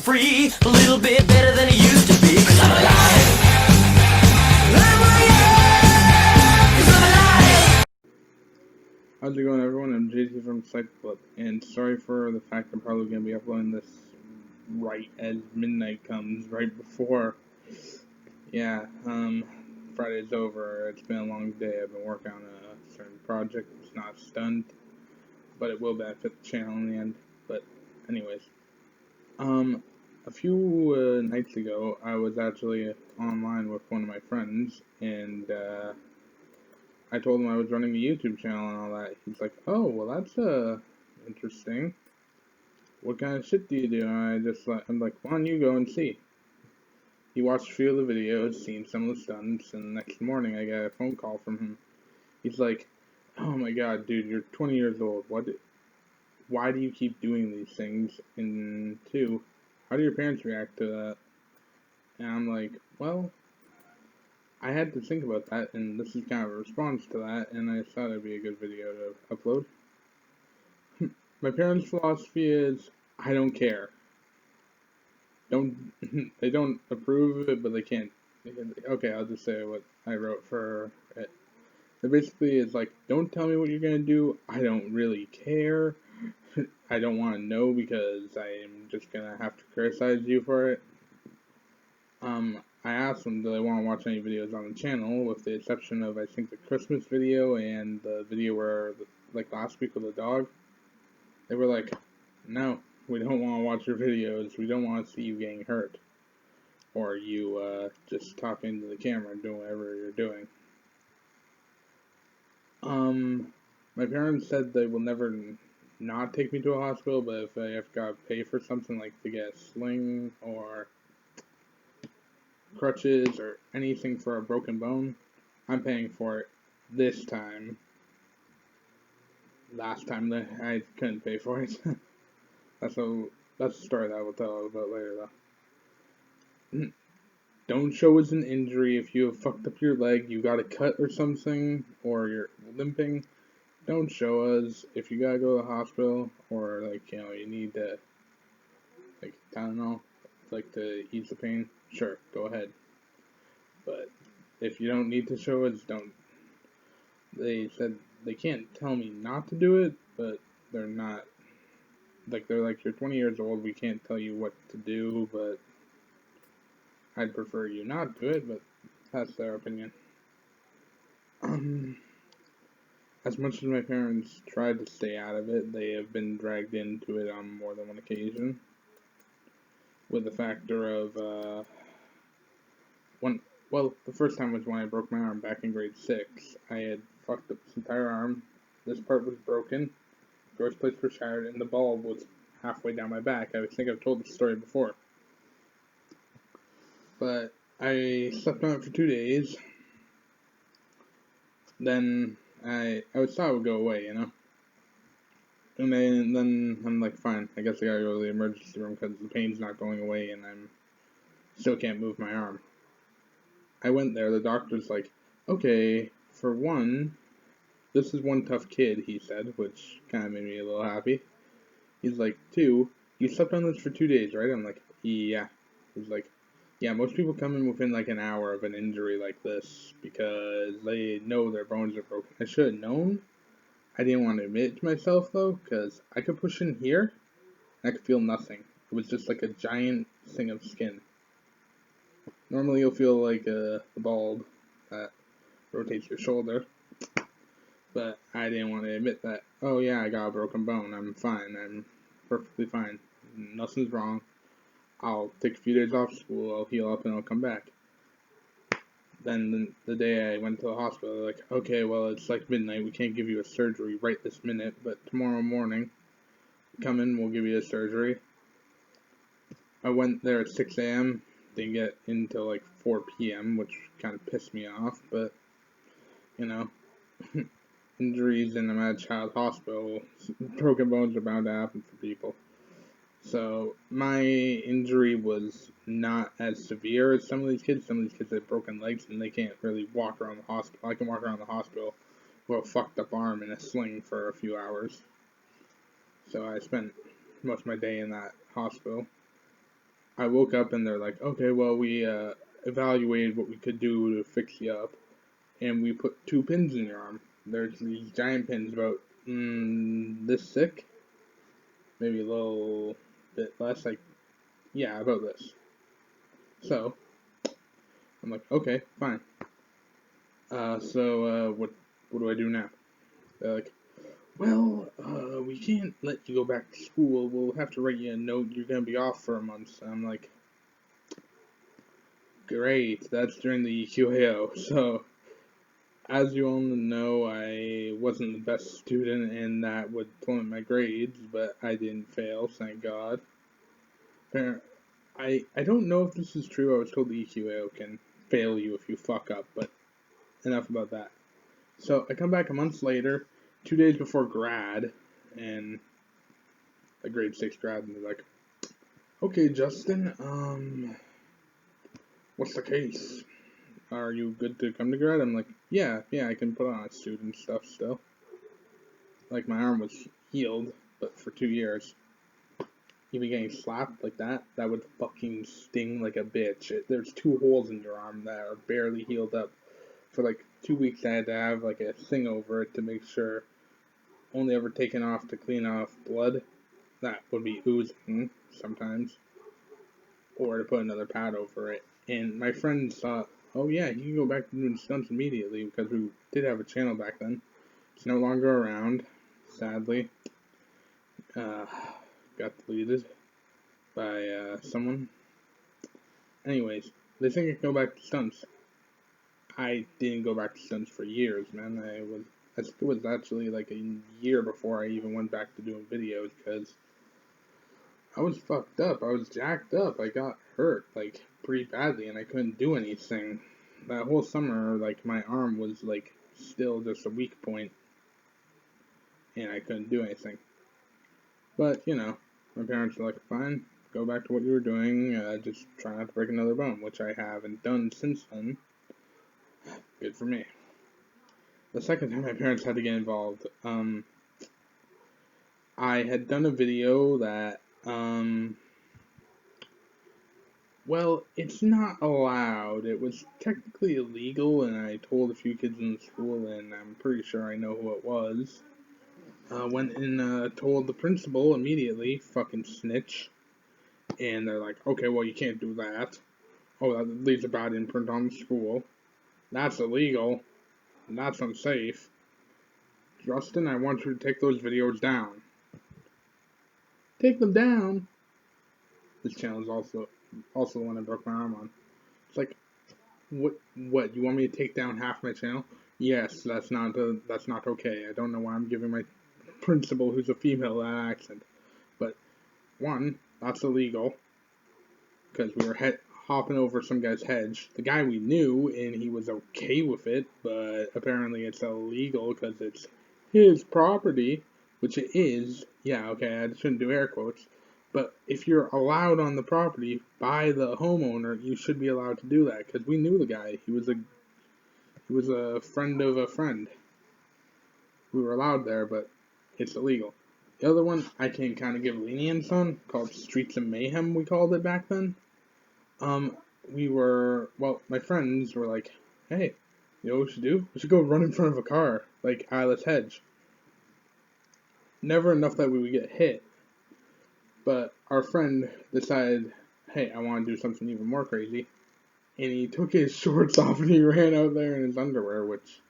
free, a little bit better than it used to be. 'Cause I'm alive. I'm alive. 'Cause I'm alive. How's it going, everyone? I'm JC from Cyclip, and sorry for the fact I'm probably going to be uploading this right as midnight comes, right before. Yeah, Friday's over. It's been a long day. I've been working on a certain project. It's not stunned, but it will benefit the channel in the end. But anyways, a few nights ago, I was actually online with one of my friends, and I told him I was running a YouTube channel and all that. He's like, "Oh, well, that's interesting. What kind of shit do you do?" And I'm like, "Why don't you go and see?" He watched a few of the videos, seen some of the stunts, and the next morning I got a phone call from him. He's like, "Oh my God, dude, you're 20 years old. Why do you keep doing these things? And two, how do your parents react to that?" And I'm like, "Well, I had to think about that, and this is kind of a response to that, and I thought it'd be a good video to upload." My parents' philosophy is, I don't care. They don't approve of it, but they can't. Okay, I'll just say what I wrote for it. So basically, it's like, don't tell me what you're gonna do. I don't really care. I don't want to know because I am just gonna have to criticize you for it. I asked them, do they want to watch any videos on the channel, with the exception of, I think, the Christmas video and the video where, like last week with the dog. They were like, "No, we don't want to watch your videos. We don't want to see you getting hurt. Or you just talking to the camera and doing whatever you're doing." My parents said they will never not take me to a hospital, but if I have got to pay for something like to get a sling or crutches or anything for a broken bone, I'm paying for it this time. Last time that I couldn't pay for it. That's a story that I will tell about later, though. Don't show us an injury if you have fucked up your leg, you got a cut or something, or you're limping. Don't show us. If you gotta go to the hospital, or like, you know, you need to, like, I don't know, like to ease the pain, sure, go ahead. But if you don't need to show us, don't. They said they can't tell me not to do it, but they're not. Like, they're like, you're 20 years old, we can't tell you what to do, but I'd prefer you not do it, but that's their opinion. As much as my parents tried to stay out of it, they have been dragged into it on more than one occasion. With the factor of, the first time was when I broke my arm back in grade 6. I had fucked up this entire arm. This part was broken, growth plates were shattered, and the bulb was halfway down my back. I think I've told this story before. But I slept on it for 2 days. Then I thought it would go away, you know? And then I'm like, fine, I guess I gotta go to the emergency room because the pain's not going away and I'm still can't move my arm. I went there, the doctor's like, okay, for one, this is one tough kid, he said, which kind of made me a little happy. He's like, two, you slept on this for 2 days, right? I'm like, yeah. He's like, yeah, most people come in within like an hour of an injury like this because they know their bones are broken. I should have known. I didn't want to admit it to myself though, because I could push in here and I could feel nothing. It was just like a giant thing of skin. Normally you'll feel like a bulb that rotates your shoulder, but I didn't want to admit that. Oh yeah, I got a broken bone. I'm fine. I'm perfectly fine. Nothing's wrong. I'll take a few days off school, I'll heal up, and I'll come back. Then the day I went to the hospital, they're like, okay, well, it's like midnight, we can't give you a surgery right this minute, but tomorrow morning, come in, we'll give you a surgery. I went there at 6 a.m., didn't get in till like 4 p.m., which kind of pissed me off, but, you know, injuries in a mad child hospital, broken bones are bound to happen for people. So, my injury was not as severe as some of these kids. Some of these kids have broken legs and they can't really walk around the hospital. I can walk around the hospital with a fucked up arm in a sling for a few hours. So I spent most of my day in that hospital. I woke up and they're like, okay, well, we evaluated what we could do to fix you up, and we put 2 pins in your arm. There's these giant pins about this thick, maybe a little bit less, like, yeah, about this. So, I'm like, okay, fine. What do I do now? They're like, well, we can't let you go back to school. We'll have to write you a note. You're gonna be off for a month. And I'm like, great. That's during the QAO. So, as you all know, I wasn't the best student, and that would plummet my grades. But I didn't fail, thank God. I don't know if this is true. I was told the EQAO can fail you if you fuck up, but enough about that. So I come back a month later, 2 days before grad, and a grade 6 grad, and they're like, okay, Justin, what's the case? Are you good to come to grad? I'm like, yeah, I can put on student stuff still. Like, my arm was healed, but for 2 years. Even getting slapped like that would fucking sting like a bitch. There's 2 holes in your arm that are barely healed up. For like 2 weeks I had to have like a thing over it to make sure, only ever taken off to clean off blood that would be oozing sometimes, or to put another pad over it. And my friends thought, oh yeah, you can go back to doing stunts immediately, because we did have a channel back then. It's no longer around, sadly. Got deleted by someone. Anyways, they think I can go back to stunts. I didn't go back to stunts for years, man. I think it was actually like a year before I even went back to doing videos, because I was fucked up. I was jacked up. I got hurt, like, pretty badly, and I couldn't do anything. That whole summer, like, my arm was, like, still just a weak point, and I couldn't do anything. But, you know, my parents were like, fine, go back to what you were doing, just try not to break another bone, which I haven't done since then. Good for me. The second time my parents had to get involved, I had done a video that, well, it's not allowed. It was technically illegal, and I told a few kids in the school, and I'm pretty sure I know who it was. Went and told the principal immediately, fucking snitch. And they're like, okay, well, you can't do that. Oh, that leaves a bad imprint on the school. That's illegal. And that's unsafe. Justin, I want you to take those videos down. Take them down? This channel is also the one I broke my arm on. It's like, what? You want me to take down half my channel? Yes, that's not okay. I don't know why I'm giving my principal, who's a female, that accent. But one, that's illegal, because we were hopping over some guy's hedge. The guy we knew, and he was okay with it, but apparently it's illegal because it's his property, which it is. Yeah, okay, I shouldn't do air quotes. But if you're allowed on the property by the homeowner, you should be allowed to do that, because we knew the guy. He was a friend of a friend. We were allowed there, but it's illegal. The other one I can kind of give lenience on, called Streets of Mayhem, we called it back then. My friends were like, hey, you know what we should do? We should go run in front of a car, like Eyeless Hedge. Never enough that we would get hit. But our friend decided, hey, I want to do something even more crazy. And he took his shorts off and he ran out there in his underwear, which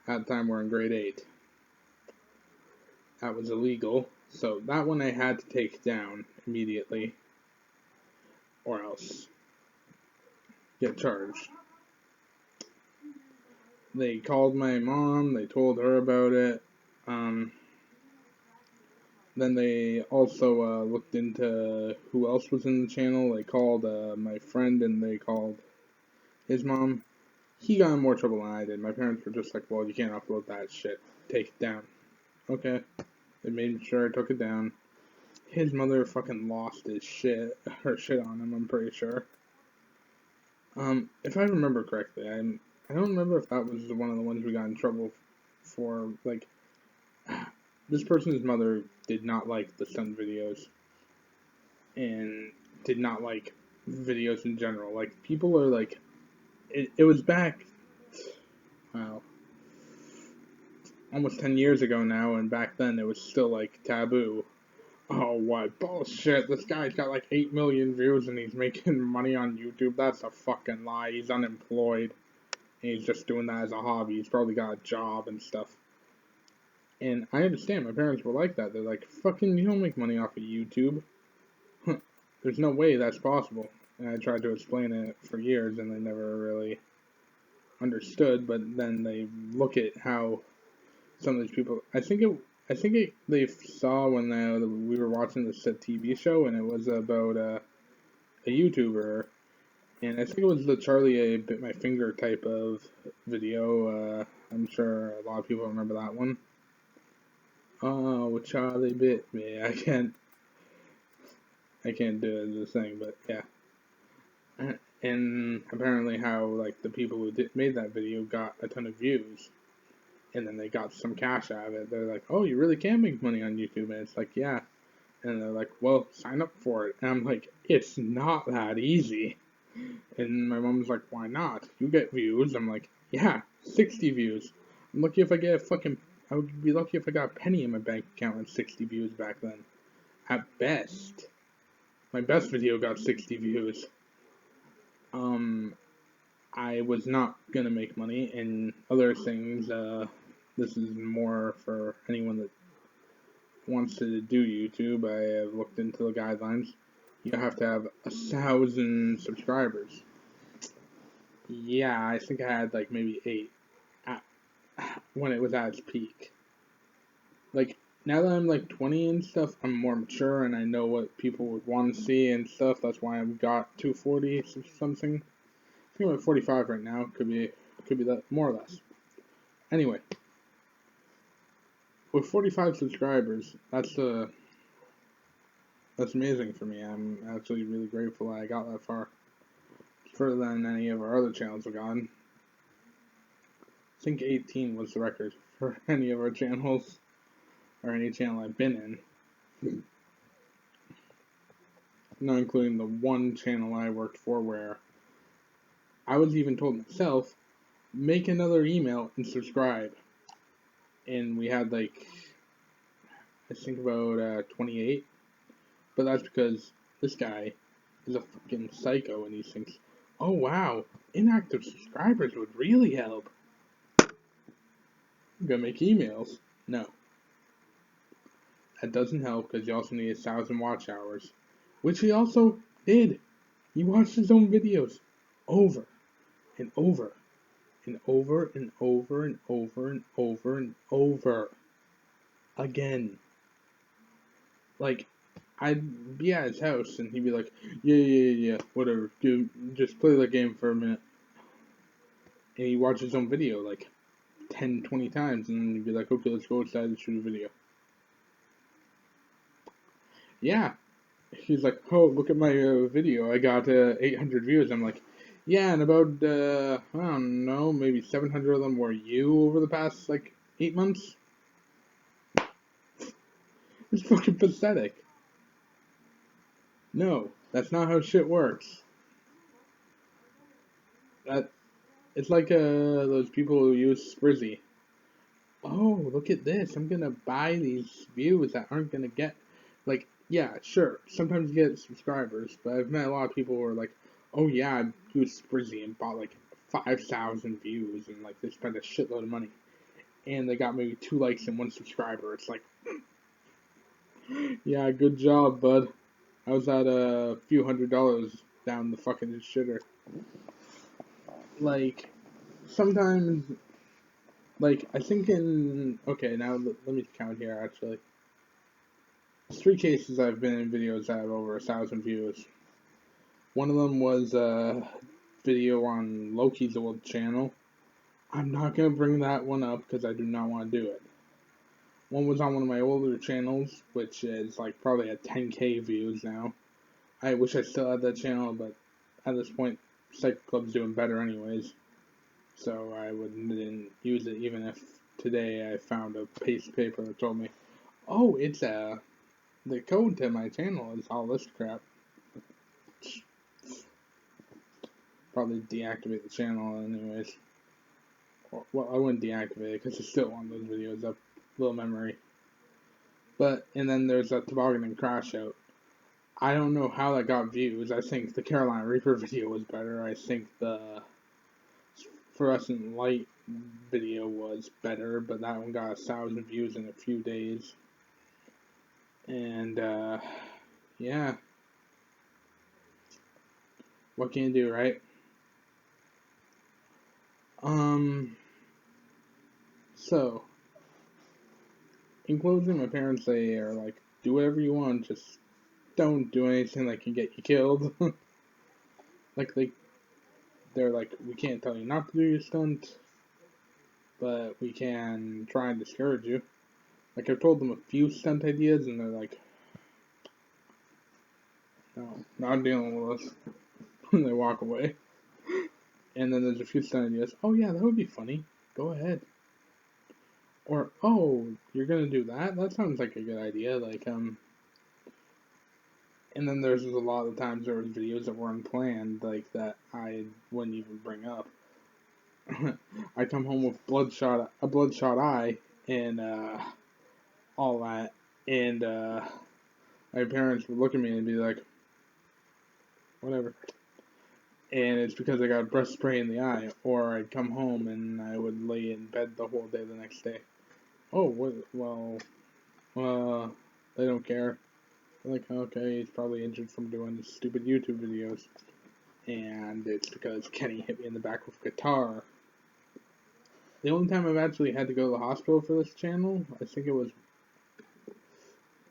at the time we're in grade 8. That was illegal. So that one I had to take down immediately, or else get charged. They called my mom, they told her about it. Then they also looked into who else was in the channel. They called my friend, and they called his mom. He got in more trouble than I did. My parents were just like, well, you can't upload that shit. Take it down. Okay. They made sure I took it down. His mother fucking lost her shit on him, I'm pretty sure. If I remember correctly, I don't remember if that was one of the ones we got in trouble for, like, this person's mother did not like the stunt videos, and did not like videos in general. Like, people are like, it was back, wow, almost 10 years ago now, and back then it was still like taboo. Oh, what bullshit! This guy's got like 8 million views and he's making money on YouTube. That's a fucking lie. He's unemployed. And he's just doing that as a hobby. He's probably got a job and stuff. And I understand. My parents were like that. They're like, fucking, you don't make money off of YouTube. There's no way that's possible. And I tried to explain it for years and they never really understood. But then they look at how some of these people. They saw when we were watching this TV show and it was about a YouTuber, and I think it was the Charlie A bit my finger type of video. I'm sure a lot of people remember that one. Oh, Charlie bit me. I can't do the thing, but yeah. And apparently, how like the people who made that video got a ton of views, and then they got some cash out of it. They're like, "Oh, you really can make money on YouTube," and it's like, "Yeah." And they're like, "Well, sign up for it." And I'm like, "It's not that easy." And my mom's like, "Why not? You get views." I'm like, "Yeah, 60 views. I'm lucky if I get a fucking. I would be lucky if I got a penny in my bank account with 60 views back then. At best. My best video got 60 views. I was not gonna make money, and other things. This is more for anyone that wants to do YouTube. I have looked into the guidelines. You have to have 1,000 subscribers. Yeah, I think I had like maybe 8 at, when it was at its peak. Like, now that I'm like 20 and stuff, I'm more mature and I know what people would want to see and stuff. That's why I've got 240 something. I think I'm at 45 right now. Could be that more or less. Anyway, with 45 subscribers, that's amazing for me. I'm actually really grateful I got that far. Further than any of our other channels have gone. I think 18 was the record for any of our channels, or any channel I've been in. Not including the one channel I worked for where I was even told myself, make another email and subscribe. And we had like, I think about 28. But that's because this guy is a fucking psycho and he thinks, oh wow, inactive subscribers would really help. I'm gonna make emails. No. That doesn't help because you also need 1,000 watch hours. Which he also did. He watched his own videos over and over and over and over and over and over and over again. Like, I'd be at his house and he'd be like, yeah, whatever, dude, just play that game for a minute. And he'd watch his own video like 10, 20 times and then he'd be like, okay, let's go outside and shoot a video. Yeah. He's like, oh, look at my video. I got 800 views. I'm like, yeah, and about, I don't know, maybe 700 of them were you over the past, like, 8 months? It's fucking pathetic. No, that's not how shit works. It's like, those people who use Sprizzy. Oh, look at this. I'm gonna buy these views that aren't gonna get, like, yeah, sure, sometimes you get subscribers, but I've met a lot of people who are like, oh yeah, I used Sprizzy and bought like 5,000 views and like they spent a shitload of money. And they got maybe 2 likes and 1 subscriber. It's like, yeah, good job, bud. I was at a few $100s down the fucking shitter. Like, sometimes, like, I think okay, now let me count here, actually. 3 cases I've been in videos that have over 1,000 views. One of them was a video on Loki's old channel. I'm not going to bring that one up because I do not want to do it. One was on one of my older channels, which is like probably at 10k views now. I wish I still had that channel, but at this point, Psycho Club's doing better anyways. So I wouldn't use it even if today I found a piece of paper that told me, oh, it's the code to my channel is all this crap. probably deactivate the channel anyways. Well, I wouldn't deactivate it because I still want those videos up, little memory. But, and then there's a toboggan and crash out. I don't know how that got views. I think the Carolina Reaper video was better. I think the Fluorescent Light video was better, but that one got 1,000 views in a few days. And, yeah. What can you do, right? So, in closing, my parents say are like, do whatever you want, just don't do anything that can get you killed. Like they're like, we can't tell you not to do your stunt, but we can try and discourage you. Like I've told them a few stunt ideas, and they're like, no, not dealing with us. And they walk away. And then there's a few stunt ideas. Oh yeah, that would be funny. Go ahead. Or oh, you're gonna do that? That sounds like a good idea. Like And then there's a lot of times there was videos that were unplanned, like that I wouldn't even bring up. I come home with a bloodshot eye, and all that, and my parents would look at me and be like, whatever. And it's because I got breast spray in the eye, or I'd come home and I would lay in bed the whole day the next day. Oh, well, they don't care. They're like, okay, he's probably injured from doing stupid YouTube videos. And it's because Kenny hit me in the back with a guitar. The only time I've actually had to go to the hospital for this channel, I think it was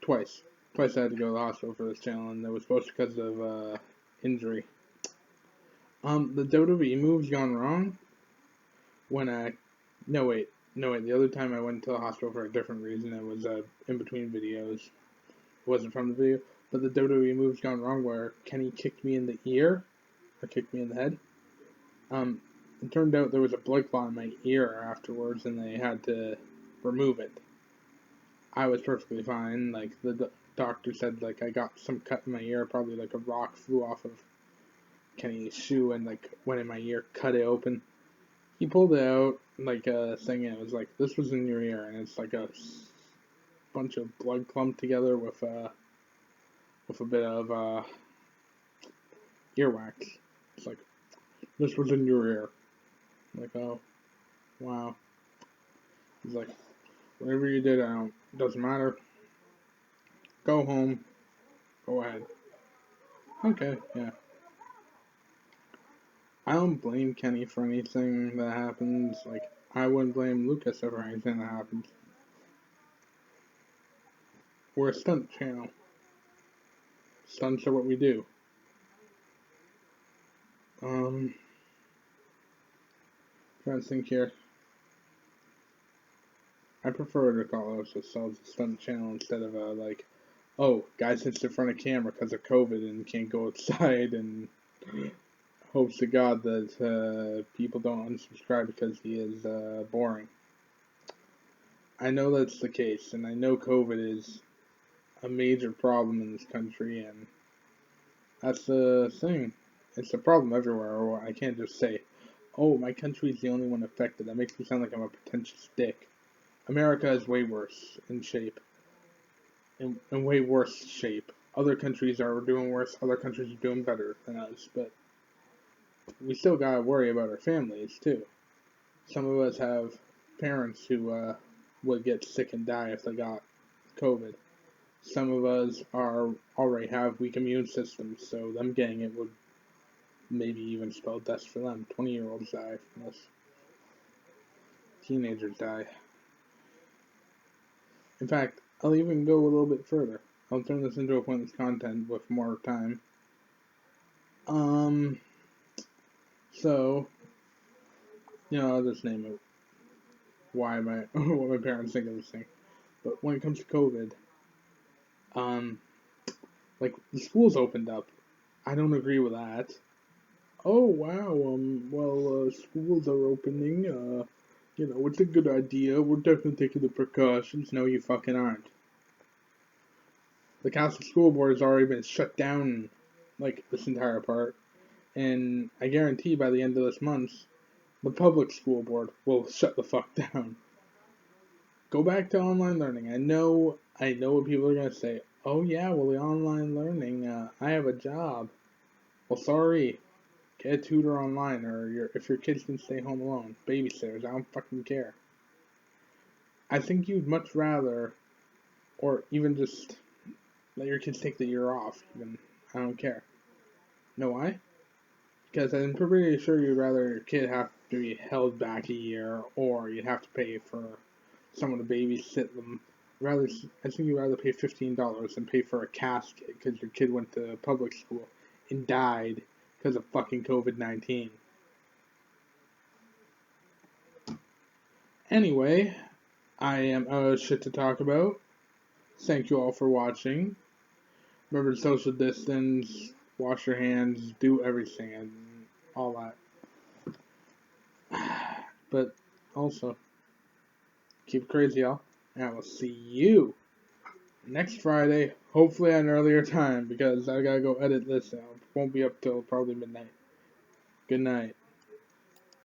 twice. Twice I had to go to the hospital for this channel, and it was both because of injury. The WWE move's gone wrong. When no wait, the other time I went to the hospital for a different reason. It was in between videos. It wasn't from the video, but the WWE move's gone wrong where Kenny kicked me in the ear, or kicked me in the head. It turned out there was a blood clot in my ear afterwards, and they had to remove it. I was perfectly fine. Like the doctor said, like I got some cut in my ear, probably like a rock flew off of Kenny's shoe and like went in my ear, cut it open. He pulled it out like a thing, and it was like, this was in your ear, and it's like a bunch of blood clumped together with a bit of earwax. It's like, this was in your ear. I'm like, oh, wow. He's like, whatever you did, doesn't matter. Go home. Go ahead. Okay, yeah. I don't blame Kenny for anything that happens. Like, I wouldn't blame Lucas for anything that happens. We're a stunt channel. Stunts are what we do. Trying to think here. I prefer to call us a stunt channel instead of like, oh, guy sits in front of camera because of COVID and can't go outside and hopes to God that people don't unsubscribe because he is boring. I know that's the case, and I know COVID is a major problem in this country, and that's the thing. It's a problem everywhere, or I can't just say, oh, my country's the only one affected. That makes me sound like I'm a pretentious dick. America is way worse in shape. In way worse shape. Other countries are doing worse, other countries are doing better than us, but we still gotta worry about our families, too. Some of us have parents who would get sick and die if they got COVID. Some of us already have weak immune systems, so them getting it would maybe even spell death for them. 20-year-olds die from this. Teenagers die. In fact, I'll even go a little bit further. I'll turn this into a pointless content with more time. So, I'll just name it what my parents think of this thing. But when it comes to COVID, like, the schools opened up. I don't agree with that. Oh, wow, schools are opening, it's a good idea. We're definitely taking the precautions. No, you fucking aren't. The Catholic school board has already been shut down, like, this entire part. And I guarantee by the end of this month, the public school board will shut the fuck down. Go back to online learning. I know what people are gonna say. Oh yeah, well the online learning, I have a job. Well, sorry, get a tutor online, or if your kids can stay home alone, babysitters. I don't fucking care. I think you'd much rather, or even just let your kids take the year off. Even I don't care. Know why? Because I'm pretty sure you'd rather your kid have to be held back a year, or you'd have to pay for someone to babysit them. I think you'd rather pay $15 than pay for a casket because your kid went to public school and died because of fucking COVID-19. Anyway, I am out of shit to talk about. Thank you all for watching. Remember to social distance, wash your hands, do everything, and all that. But also, keep it crazy, y'all. And I will see you next Friday, hopefully at an earlier time, because I gotta go edit this out. Won't be up till probably midnight. Good night.